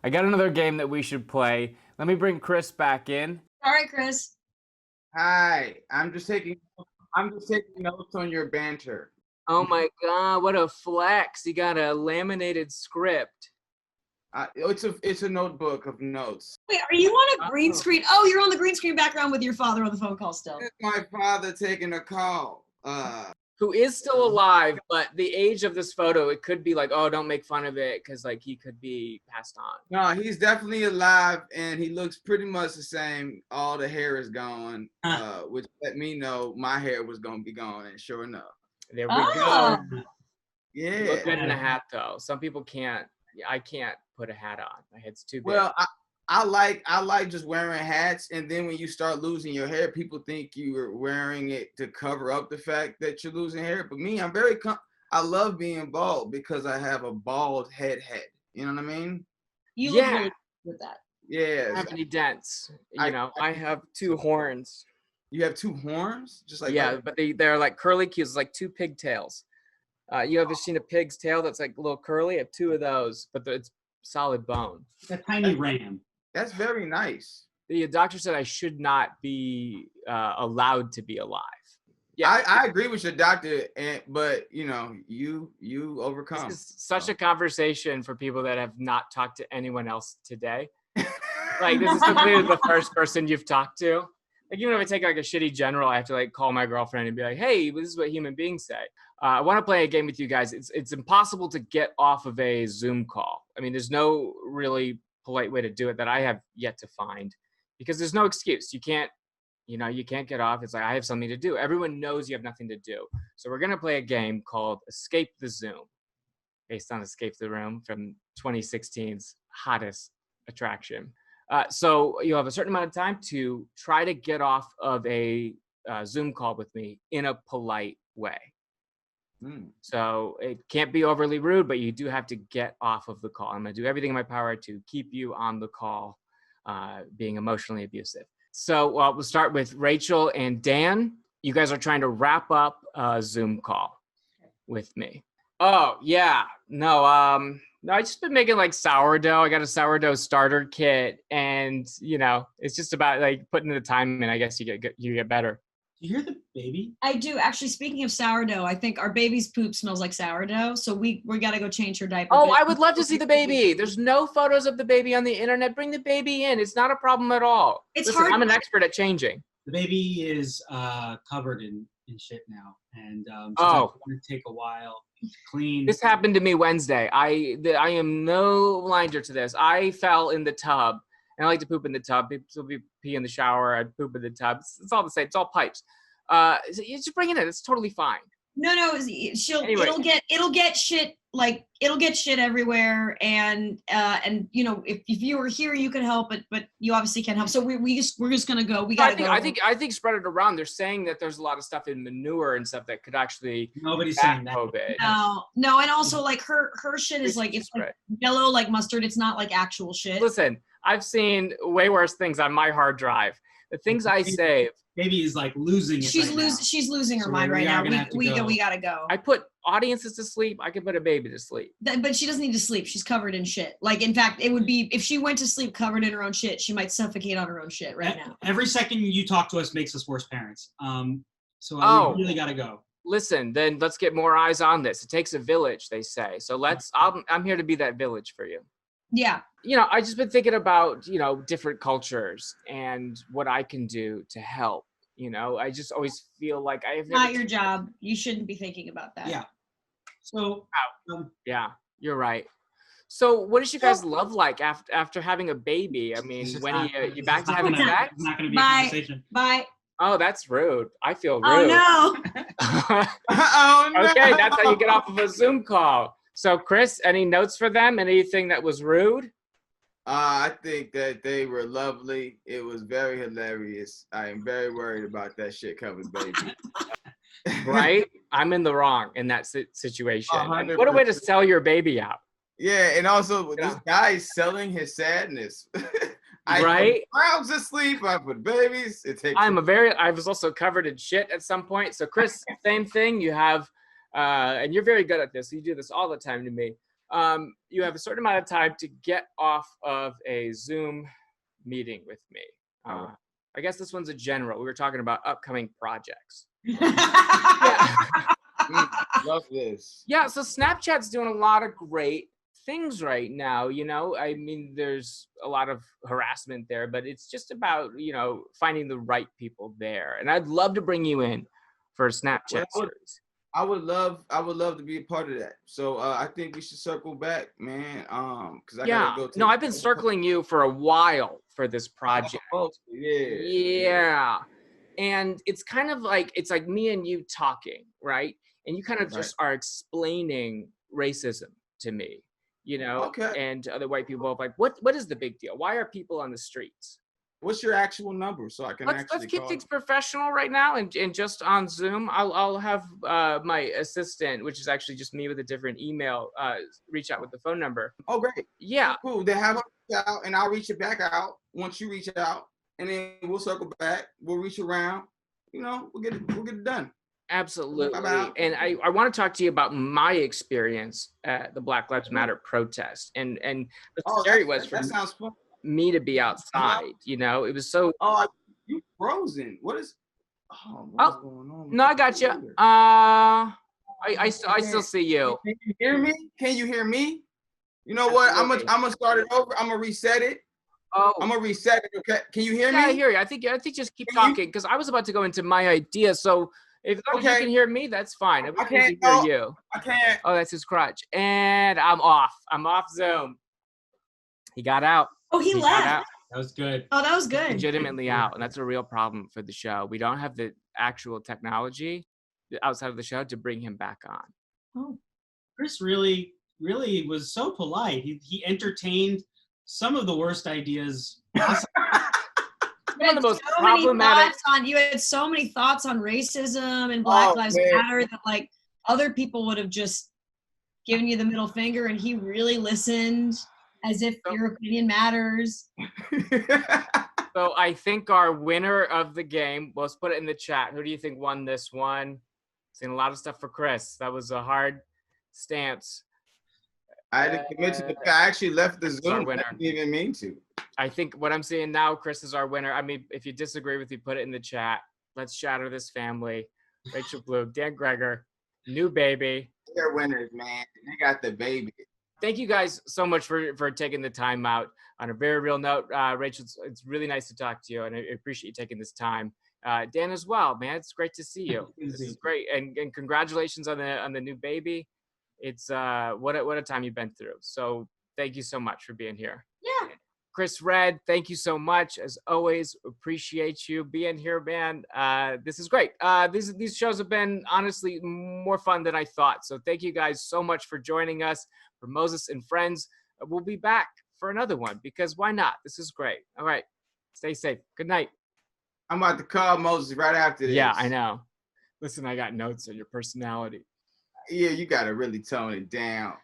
I got another game that we should play. Let me bring Chris back in. All right, Chris. Hi, I'm just taking notes on your banter. Oh my God, what a flex. You got a laminated script. It's a notebook of notes. Wait, are you on a green screen? Oh, you're on the green screen background with your father on the phone call still. It's my father taking a call. Who is still alive, but the age of this photo, it could be like, oh, don't make fun of it, because like he could be passed on. No, he's definitely alive, and he looks pretty much the same. All the hair is gone, which let me know my hair was gonna be gone, and sure enough. There we go. Yeah. Look good in a hat though. Some people can't. I can't put a hat on. My head's too big. Well, I like just wearing hats, and then when you start losing your hair, people think you are wearing it to cover up the fact that you're losing hair. But me, I love being bald because I have a bald head. You know what I mean? You look really good with that. Yeah. I don't have any dents. I have two horns. You have two horns? Just like but they're like curly cues, like two pigtails. You ever seen a pig's tail that's like a little curly? I have two of those, but it's solid bone. A tiny ram. That's very nice. The doctor said I should not be allowed to be alive. Yeah, I agree with your doctor, but you overcome. This is such a conversation for people that have not talked to anyone else today. Like this is completely the first person you've talked to. Like even if I take like a shitty general, I have to like call my girlfriend and be like, hey, this is what human beings say. I want to play a game with you guys. It's impossible to get off of a Zoom call. I mean, there's no really polite way to do it that I have yet to find, because there's no excuse. You can't get off. It's like, I have something to do. Everyone knows you have nothing to do. So we're going to play a game called Escape the Zoom, based on Escape the Room from 2016's hottest attraction. So you'll have a certain amount of time to try to get off of a Zoom call with me in a polite way. So it can't be overly rude, but you do have to get off of the call. I'm going to do everything in my power to keep you on the call, being emotionally abusive. So we'll start with Rachel and Dan. You guys are trying to wrap up a Zoom call with me. Oh, yeah. No, I just been making like sourdough. I got a sourdough starter kit, and it's just about like putting the time in. I guess you get better. Do you hear the baby? I do. Actually, speaking of sourdough, I think our baby's poop smells like sourdough, so we got to go change her diaper. Oh, I would love to see the baby. There's no photos of the baby on the internet. Bring the baby in. It's not a problem at all. Listen, hard. I'm an expert at changing. The baby is covered in shit now, and so it's going to take a while to clean. This happened to me Wednesday. I am no blinder to this. I fell in the tub. And I like to poop in the tub. People pee in the shower. I'd poop in the tub. It's all the same. It's all pipes. So you just bring it in. It's totally fine. No. It'll get shit. Like it'll get shit everywhere. And if you were here, you could help, but you obviously can't help. So we're just gonna go. We gotta go. I think spread it around. They're saying that there's a lot of stuff in manure and stuff that could actually. Nobody's saying that. COVID. No, and also like her shit is like it's like yellow like mustard. It's not like actual shit. Listen. I've seen way worse things on my hard drive. The things I save. Baby is like losing it. She's losing her mind right now. We gotta go. I put audiences to sleep. I could put a baby to sleep. But she doesn't need to sleep. She's covered in shit. Like in fact, it would be if she went to sleep covered in her own shit, she might suffocate on her own shit right now. Every second you talk to us makes us worse parents. So we really gotta go. Listen, then let's get more eyes on this. It takes a village, they say. So I'm here to be that village for you. Yeah. I just been thinking about, different cultures and what I can do to help. I just always feel like I have not your job. You shouldn't be thinking about that. Yeah. So yeah, you're right. So what does you guys love like after having a baby? I mean, when are you back to having sex? It's not going to be a conversation. Bye. Oh, that's rude. I feel rude. Oh no. Oh no. Okay, that's how you get off of a Zoom call. So, Chris, any notes for them? Anything that was rude? I think that they were lovely. It was very hilarious. I am very worried about that shit covered baby. Right? I'm in the wrong in that situation. 100%. What a way to sell your baby out. Yeah, and also this guy is selling his sadness. Right? I was asleep. I put babies. I was also covered in shit at some point. So, Chris, same thing. You have. And you're very good at this. You do this all the time to me. you have a certain amount of time to get off of a Zoom meeting with me. I guess this one's a general. We were talking about upcoming projects. Yeah. Love this. Yeah, so Snapchat's doing a lot of great things right now. You know, I mean, there's a lot of harassment there, but it's just about, you know, finding the right people there. And I'd love to bring you in for a Snapchat series. I would love to be a part of that. So I think we should circle back, man. Because I gotta go. I've been circling you for a while for this project. Yeah. And it's kind of like, it's like me and you talking, right? And you kind of just are explaining racism to me, you know, and to other white people, like, what is the big deal? Why are people on the streets? What's your actual number so I can let's keep things professional right now, and just on Zoom. I'll have my assistant, which is actually just me with a different email, reach out with the phone number. Oh, great. Yeah. Cool. Then have it out, and I'll reach it back out once you reach out, and then we'll circle back. We'll reach around. You know, we'll get it done. Absolutely. And I want to talk to you about my experience at the Black Lives Matter protest, and the scary was for sounds fun. Me to be outside, you know, it was so. Oh, you frozen. What is? What's going on? No, I got you. I still see you. Can you hear me? Can you hear me? You know what? I'm gonna start it over. I'm gonna reset it. Oh, I'm gonna reset it. Okay. Can you hear me? Yeah, I hear you. I think just keep talking, because I was about to go into my idea. So if you can hear me, that's fine. I can't hear you. I can't. Oh, that's his crutch. And I'm off. I'm off Zoom. He got out. Oh, he left. That was good. Oh, that was good. Legitimately out, and that's a real problem for the show. We don't have the actual technology outside of the show to bring him back on. Oh, Chris really was so polite. He entertained some of the worst ideas. One of the most problematic. You had so many thoughts on racism and Black Lives Matter that like other people would have just given you the middle finger, and he really listened. As if your opinion matters. So I think our winner of the game, let's put it in the chat. Who do you think won this one? Seen a lot of stuff for Chris. That was a hard stance. I had to commit to the fact. I actually left the Zoom. I didn't even mean to. I think what I'm seeing now, Chris is our winner. I mean, if you disagree with me, put it in the chat. Let's shatter this family. Rachel Blue, Dan Gregor, new baby. They're winners, man. They got the baby. Thank you guys so much for taking the time out. On a very real note, Rachel, it's really nice to talk to you, and I appreciate you taking this time. Dan as well, man. It's great to see you. This is great, and congratulations on the new baby. It's what a time you've been through. So thank you so much for being here. Yeah. Chris Redd, thank you so much. As always, appreciate you being here, man. This is great. These shows have been honestly more fun than I thought. So thank you guys so much for joining us. For Moses and friends, we'll be back for another one, because why not? This is great. All right. Stay safe. Good night. I'm about to call Moses right after this. Yeah, I know. Listen, I got notes on your personality. Yeah, you got to really tone it down.